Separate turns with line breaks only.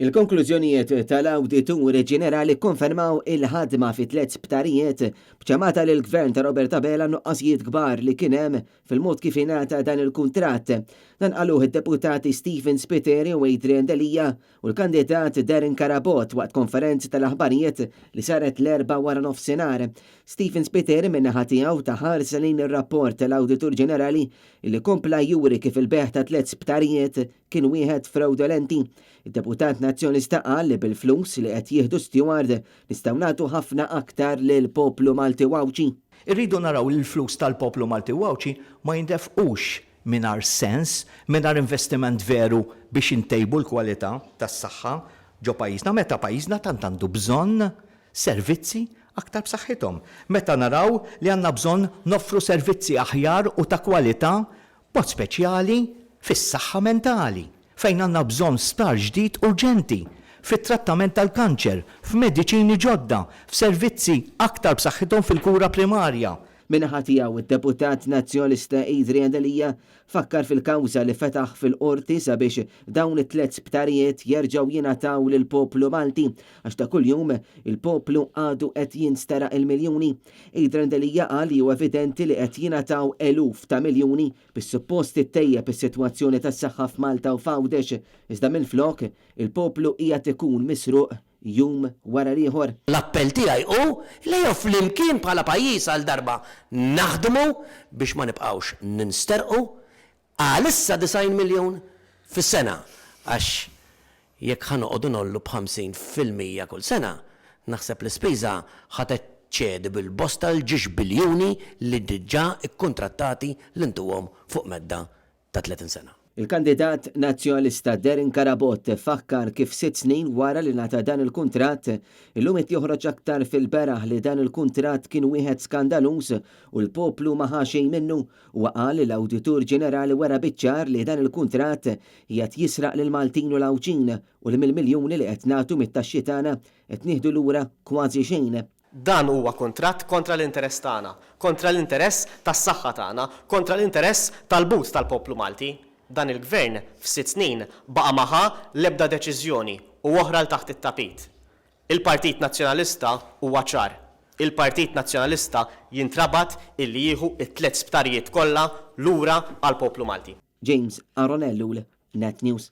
Il-konklużjonijiet tal-Awditur Ġenerali konfermaw il-ħadma fi 3 sptarijiet b'ċamata lill gvern ta' Robert Abela nuqqasijiet kbar li kien hemm fil-mod kif ingħata dan il-kuntratt. Dan qaluh id-deputati Stephen Spiteri u Adrian Delija u l-kandidat Darren Karabot waqt konferenza tal-aħbarijiet li saret l-4 wara nofsinhar. Stephen Spiteri min-naħa tiegħu taħar lejn ir-rapport tal-Awditur Ġenerali li kompla juri kif il-beħ ta' 3 sptarijiet kien wieħed fraudolenti. Id-deputat nazzjonista qal li bil-flus li qed jieħdu Steward nistgħu nagħtu ħafna aktar lil poplu Malti Wawċi.
Irridu naraw li l-flus tal-poplu Malti Wawċi ma jindefqux mingħajr sens, mingħajr investiment veru biex intejbu l-kwalità tas-saħħa ġo pajjiżna meta pajjiżna tant għandu bżonn servizzi aktar b'saħħithom. Meta naraw li għandna bżonn noffru servizzi aħjar u ta' kwalità b'mod speċjali fis-saħħa mentali, fejn għandna bżonn sptar ġdid urġenti fit-trattament tal-kanċer, f'mediċini ġodda, f'servizzi aktar b'saħħithom fil-kura primarja.
Min-naħa tiegħu id-deputat nazzjonalista Adrian Delija fakkar fil-kawża li fetaħ fil-qorti sabiex dawn it-3 sptarijiet jerġgħu jingħataw lill-poplu Malti għax ta' kuljum il-poplu għadu qed jinstara il-miljuni. Adrian Delija qal li huwa evidenti li qed jingħataw eluf ta' miljuni bis-suppost ittejjeb is-sitwazzjoni tas-saħħa f'Malta u f'Għawdex iżda minflok il-poplu qiegħed ikun misruq jum wara ieħor.
L-appell tiegħi hu li flimkien bħala pajjiż għal darba naħdmu biex ma nibqgħux ninsterqu għalissa 90 miljun fis-sena għax jekk ħanoqogħdu nollu b'50% kull sena naħseb l-ispiża ħadd ċedi bil-bosta l-ġiex biljuni li diġà ikkuntrattati l-intuhom fuq medda ta' 30 sena.
Il-kandidat nazzjonalista Darren Karabot fakkar kif 6 snin wara li nata dan il-kuntratt, illum qed joħroġ aktar fil-beraħ li dan il-kuntratt kien wieħed skandaluż u l-poplu ma ħa xejn minnu u qal l-Awditur Ġenerali wara biċ-ċar li dan il-kuntratt qiegħed jisraq lil Maltin u l-Awċin u li mill-miljuni li qed nagħtu mit-taxxi tagħna qed nieħdu lura kważi xejn.
Dan huwa kuntratt kontra l-interess tagħna, kontra l-interess tas-saħħa tagħna, kontra l-interess tal-but tal-poplu Malti. Dan il-gvern f'6 snin baqa' maħa l-ebda deċiżjoni u oħra l taħt it-tapit. Il-Partit Nazzjonalista huwa ċar. Il-Partit Nazzjonalista jintrabat illi jieħu it-3 sptarijiet kollha lura għall-poplu Malti.
James Aronellu, Net News.